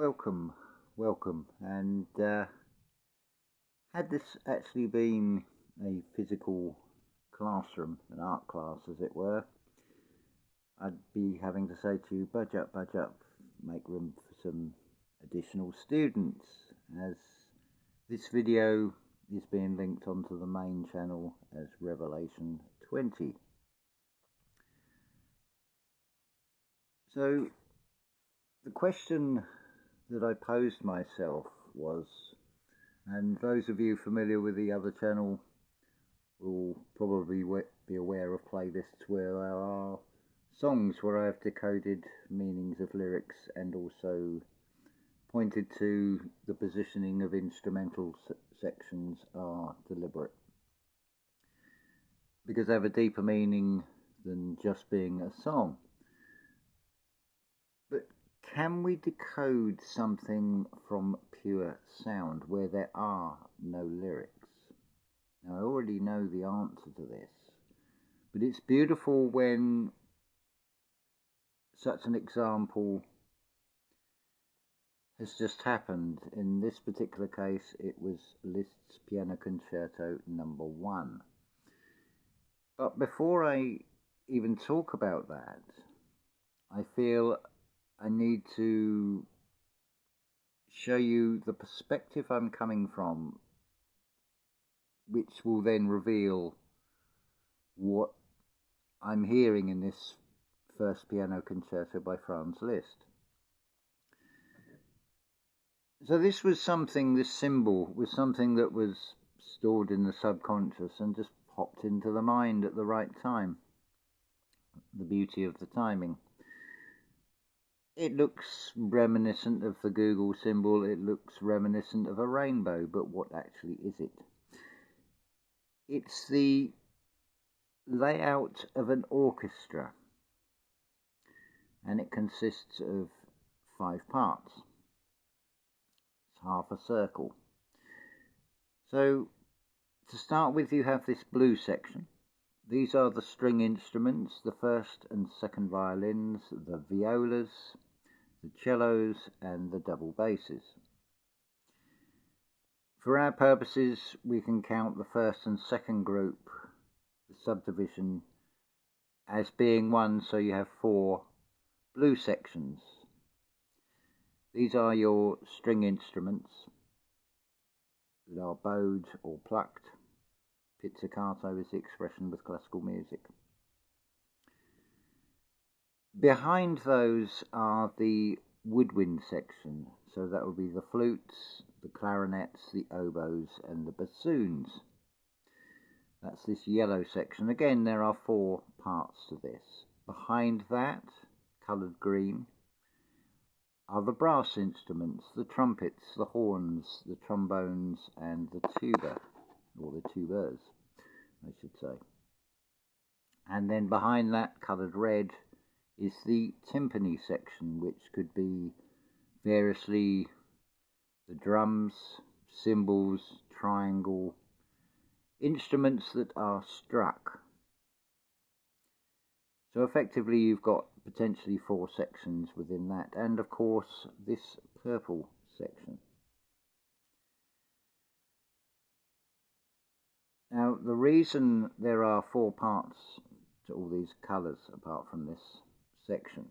Welcome, welcome. And had this actually been a physical classroom, an art class as it were, I'd be having to say to you, budge up, make room for some additional students, as this video is being linked onto the main channel as Revelation 20. So the question that I posed myself was, and those of you familiar with the other channel will probably be aware of playlists where there are songs where I have decoded meanings of lyrics and also pointed to the positioning of instrumental sections are deliberate, because they have a deeper meaning than just being a song. But can we decode something from pure sound where there are no lyrics? Now, I already know the answer to this, but it's beautiful when such an example has just happened. In this particular case, it was Liszt's Piano Concerto No. 1. But before I even talk about that, I feel I need to show you the perspective I'm coming from, which will then reveal what I'm hearing in this first piano concerto by Franz Liszt. So this symbol was something that was stored in the subconscious and just popped into the mind at the right time. The beauty of the timing. It looks reminiscent of the Google symbol, it looks reminiscent of a rainbow, but what actually is it? It's the layout of an orchestra, and it consists of 5 parts. It's half a circle. So, to start with, you have this blue section. These are the string instruments, the first and second violins, the violas, the cellos, and the double basses. For our purposes, we can count the first and second group, the subdivision, as being one, so you have 4 blue sections. These are your string instruments that are bowed or plucked. Pizzicato is the expression with classical music. Behind those are the woodwind section, so that will be the flutes, the clarinets, the oboes, and the bassoons. That's this yellow section. Again, there are 4 parts to this. Behind that, coloured green, are the brass instruments, the trumpets, the horns, the trombones, and the tuba, or the tubas, I should say. And then behind that, coloured red, is the timpani section, which could be variously the drums, cymbals, triangle, instruments that are struck. So effectively you've got potentially 4 sections within that, and of course this purple section. Now, the reason there are 4 parts to all these colours apart from this section,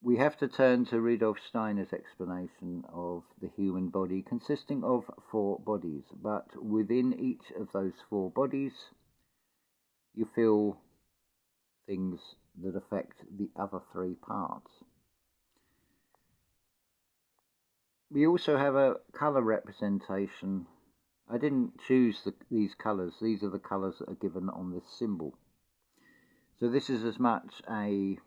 we have to turn to Rudolf Steiner's explanation of the human body consisting of 4 bodies, but within each of those 4 bodies you feel things that affect the other 3 parts. We also have a colour representation. I didn't choose these colours, these are the colours that are given on this symbol. So this is as much a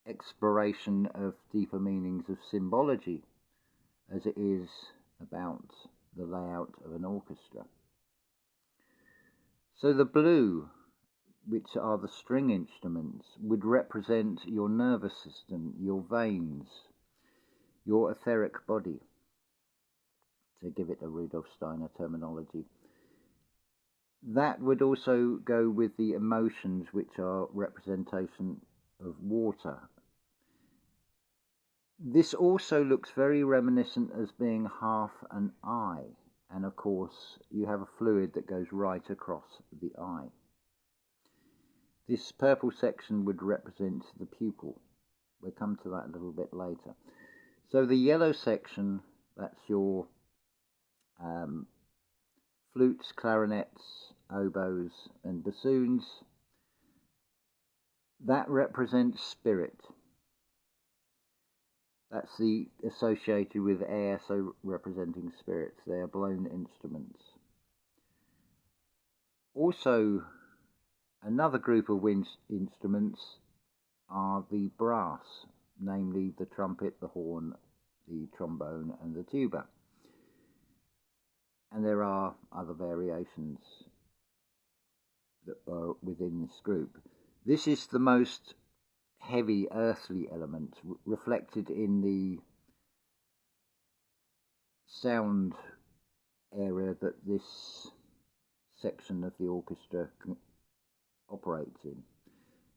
exploration of deeper meanings of symbology as it is about the layout of an orchestra. So the blue, which are the string instruments, would represent your nervous system, your veins, your etheric body, to give it a Rudolf Steiner terminology. That would also go with the emotions, which are representation of water. This also looks very reminiscent as being half an eye, and of course you have a fluid that goes right across the eye. This purple section would represent the pupil. We'll come to that a little bit later. So the yellow section, that's your flutes, clarinets, oboes and bassoons. That represents spirit. That's the associated with air, so representing spirits. They are blown instruments. Also, another group of wind instruments are the brass, namely the trumpet, the horn, the trombone and the tuba. And there are other variations that are within this group. This is the most heavy earthly element reflected in the sound area that this section of the orchestra operates in.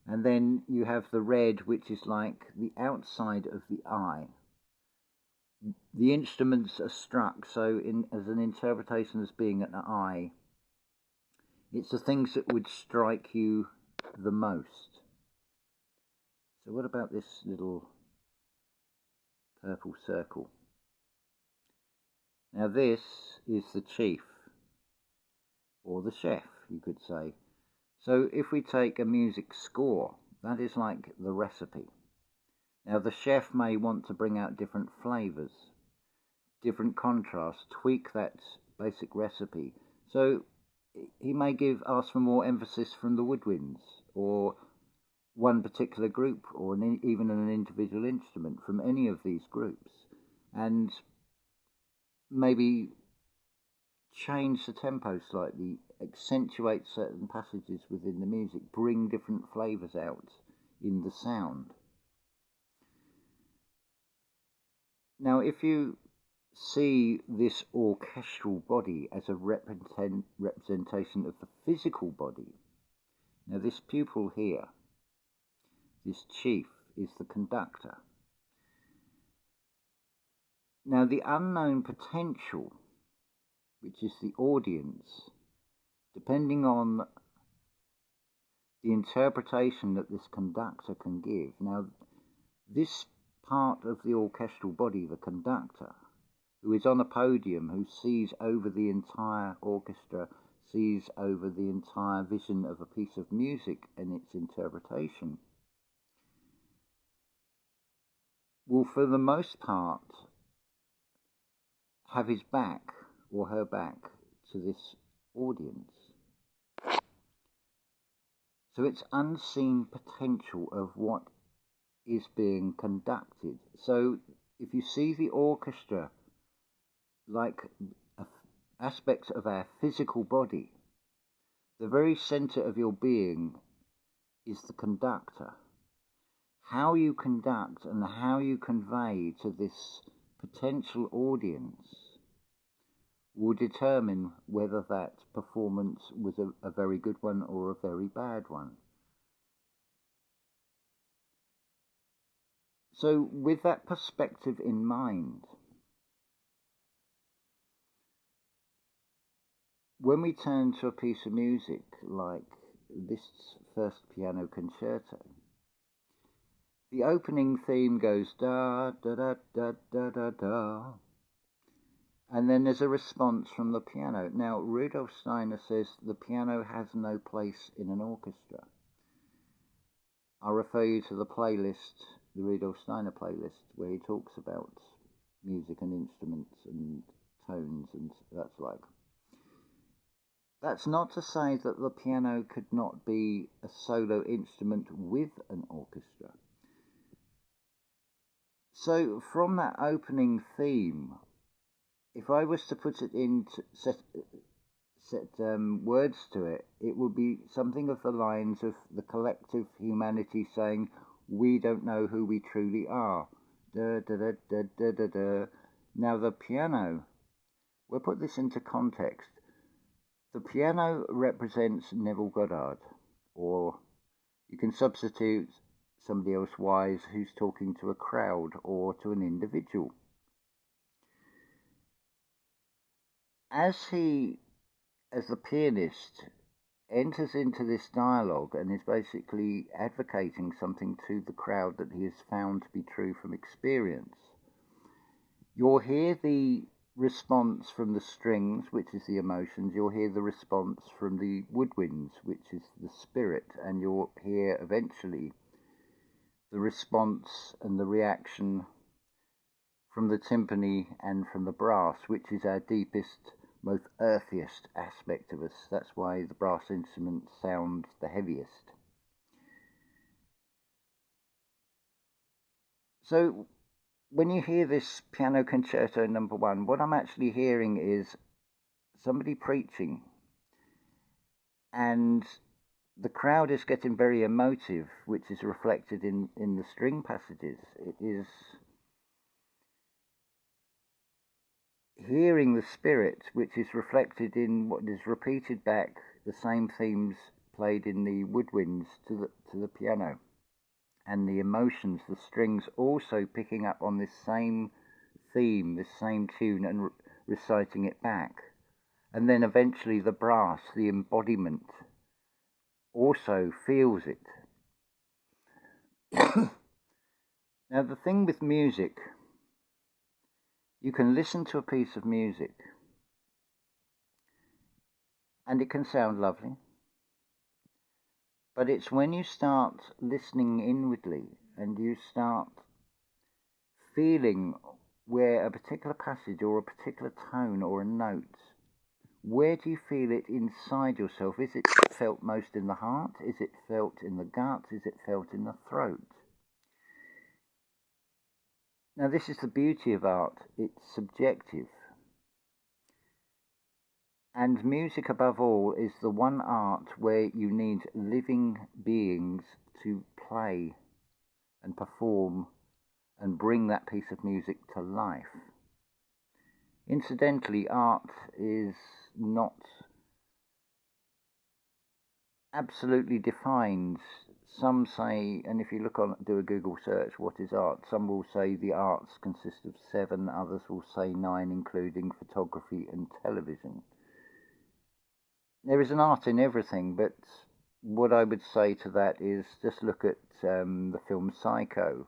And then you have the red, which is like the outside of the eye. The instruments are struck, so as an interpretation as being an eye, it's the things that would strike you the most. So what about this little purple circle? Now this is the chief, or the chef, you could say. So if we take a music score, that is like the recipe. Now the chef may want to bring out different flavours, different contrasts, tweak that basic recipe. So he may ask for more emphasis from the woodwinds, or one particular group, or even an individual instrument from any of these groups, and maybe change the tempo slightly, accentuate certain passages within the music, bring different flavours out in the sound. Now, if you see this orchestral body as a representation of the physical body, now this pupil here, this chief, is the conductor. Now the unknown potential, which is the audience, depending on the interpretation that this conductor can give. Now this part of the orchestral body, the conductor, who is on a podium, who sees over the entire orchestra, sees over the entire vision of a piece of music and its interpretation, will for the most part have his back or her back to this audience. So it's unseen potential of what is being conducted. So if you see the orchestra like aspects of our physical body, the very center of your being is the conductor. How you conduct and how you convey to this potential audience will determine whether that performance was a very good one or a very bad one. So with that perspective in mind, when we turn to a piece of music like Liszt's first Piano Concerto, the opening theme goes da da da da da da da, and then there's a response from the piano. Now Rudolf Steiner says the piano has no place in an orchestra. I'll refer you to the playlist, the Rudolf Steiner playlist, where he talks about music and instruments and tones and that's like. That's not to say that the piano could not be a solo instrument with an orchestra. So from that opening theme, if I was to put it into set words to it, it would be something of the lines of the collective humanity saying, "We don't know who we truly are." Da, da, da, da, da, da, da. Now the piano, we'll put this into context. The piano represents Neville Goddard, or you can substitute somebody else wise who's talking to a crowd or to an individual. As the pianist enters into this dialogue and is basically advocating something to the crowd that he has found to be true from experience, you'll hear the response from the strings, which is the emotions. You'll hear the response from the woodwinds, which is the spirit, and you'll hear eventually the response and the reaction from the timpani and from the brass, which is our deepest, most earthiest aspect of us. That's why the brass instruments sound the heaviest. So when you hear this Piano Concerto No. 1, what I'm actually hearing is somebody preaching, and the crowd is getting very emotive, which is reflected in the string passages. It is hearing the spirit, which is reflected in what is repeated back, the same themes played in the woodwinds to the piano. And the emotions, the strings also picking up on this same theme, this same tune, and reciting it back. And then eventually the brass, the embodiment, also feels it. Now the thing with music, you can listen to a piece of music and it can sound lovely. But it's when you start listening inwardly and you start feeling where a particular passage or a particular tone or a note, where do you feel it inside yourself? Is it felt most in the heart? Is it felt in the gut? Is it felt in the throat? Now this is the beauty of art. It's subjective. And music, above all, is the one art where you need living beings to play and perform and bring that piece of music to life. Incidentally, art is not absolutely defined. Some say, and if you do a Google search, what is art? Some will say the arts consist of 7, others will say 9, including photography and television. There is an art in everything, but what I would say to that is just look at the film Psycho,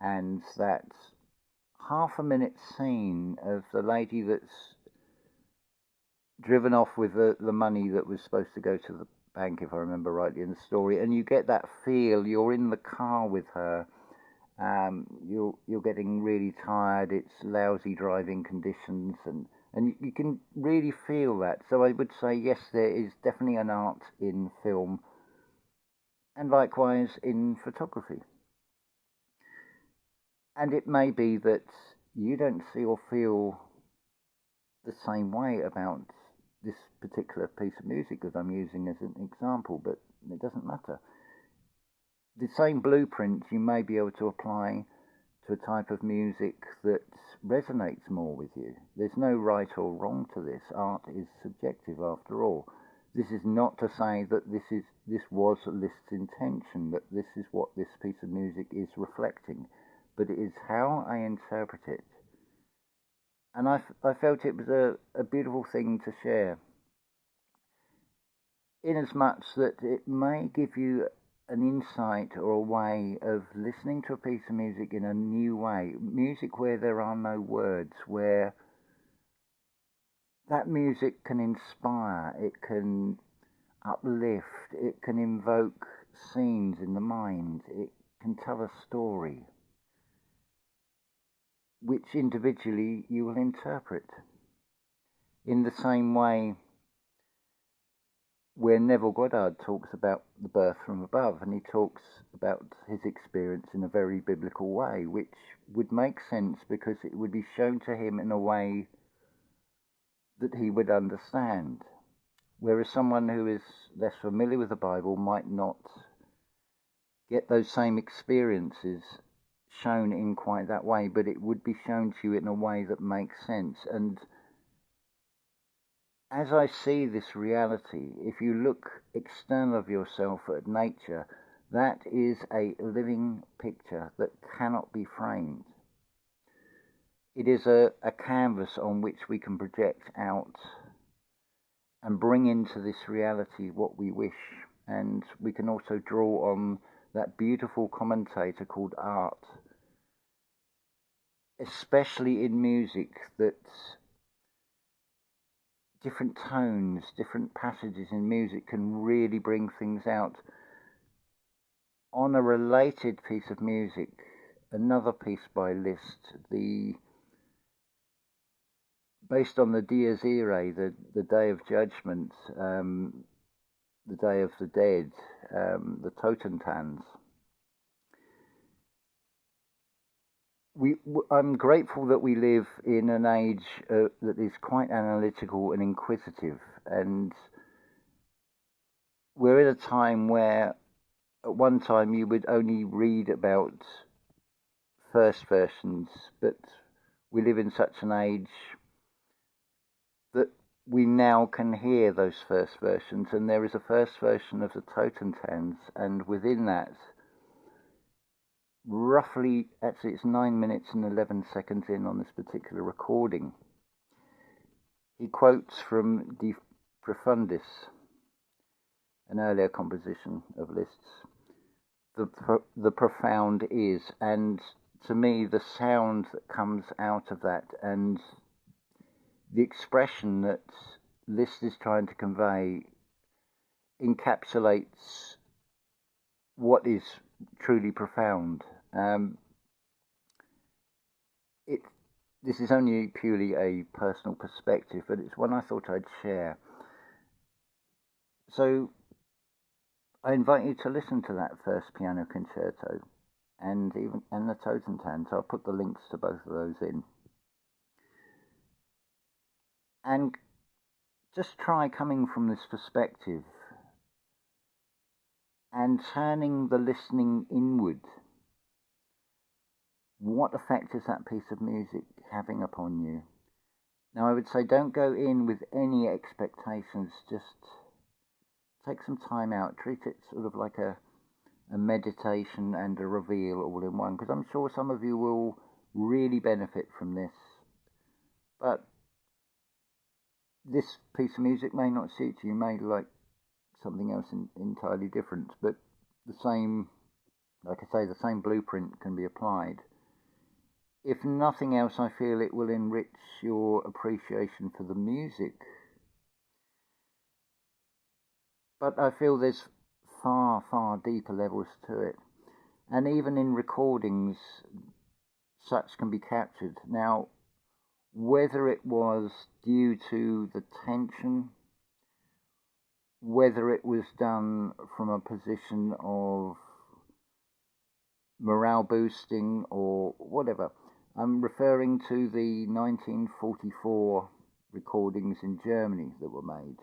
and that half-a-minute scene of the lady that's driven off with the money that was supposed to go to the bank, if I remember rightly in the story, and you get that feel, you're in the car with her, you're getting really tired, it's lousy driving conditions, and you can really feel that. So I would say, yes, there is definitely an art in film, and likewise in photography. And it may be that you don't see or feel the same way about this particular piece of music that I'm using as an example, but it doesn't matter. The same blueprint you may be able to apply to a type of music that resonates more with you. There's no right or wrong to this. Art is subjective after all. This is not to say that this was Liszt's intention, that this is what this piece of music is reflecting, but it is how I interpret it. And I felt it was a beautiful thing to share, inasmuch that it may give you an insight or a way of listening to a piece of music in a new way. Music where there are no words, where that music can inspire, it can uplift, it can invoke scenes in the mind, it can tell a story, which individually you will interpret. In the same way where Neville Goddard talks about the birth from above, and he talks about his experience in a very biblical way, which would make sense because it would be shown to him in a way that he would understand, whereas someone who is less familiar with the Bible might not get those same experiences shown in quite that way, but it would be shown to you in a way that makes sense. And as I see this reality, if you look external of yourself at nature, That is a living picture that cannot be framed. It is a canvas on which we can project out and bring into this reality what we wish. And we can also draw on that beautiful commentator called art, especially in music, that different tones, different passages in music can really bring things out. On a related piece of music, another piece by Liszt, based on the Dies Irae, the Day of Judgment, the Day of the Dead, the Totentanz. I'm grateful that we live in an age that is quite analytical and inquisitive, and we're in a time where at one time you would only read about first versions, but we live in such an age that we now can hear those first versions, and there is a first version of the Totentanz, and within that, roughly, actually it's 9 minutes and 11 seconds in on this particular recording, he quotes from the Profundus, an earlier composition of Liszt's. The profound is, and to me the sound that comes out of that and the expression that Liszt is trying to convey encapsulates what is truly profound. This is only purely a personal perspective, but it's one I thought I'd share. So I invite you to listen to that first piano concerto and the Totentanz. I'll put the links to both of those in. And just try coming from this perspective and turning the listening inward. What effect is that piece of music having upon you? Now, I would say don't go in with any expectations, just take some time out, treat it sort of like a meditation and a reveal all in one, because I'm sure some of you will really benefit from this. But this piece of music may not suit you, you may like something else entirely different, but the same, like I say, the same blueprint can be applied. If nothing else, I feel it will enrich your appreciation for the music. But I feel there's far, far deeper levels to it. And even in recordings, such can be captured. Now, whether it was due to the tension, whether it was done from a position of morale boosting or whatever, I'm referring to the 1944 recordings in Germany that were made.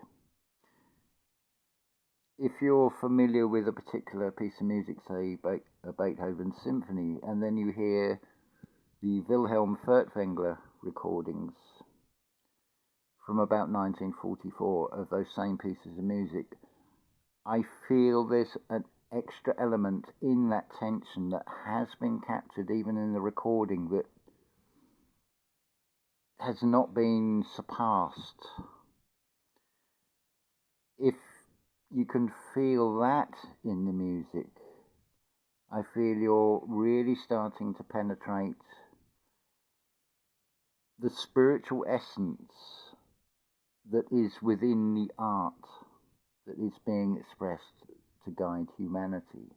If you're familiar with a particular piece of music, say a Beethoven symphony, and then you hear the Wilhelm Furtwängler recordings from about 1944 of those same pieces of music, I feel there's an extra element in that tension that has been captured even in the recording that has not been surpassed. If you can feel that in the music, I feel you're really starting to penetrate the spiritual essence that is within the art that is being expressed to guide humanity.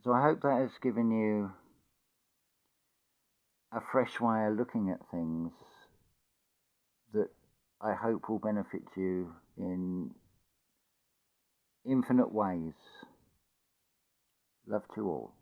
So I hope that has given you a fresh way of looking at things that I hope will benefit you in infinite ways. Love to all.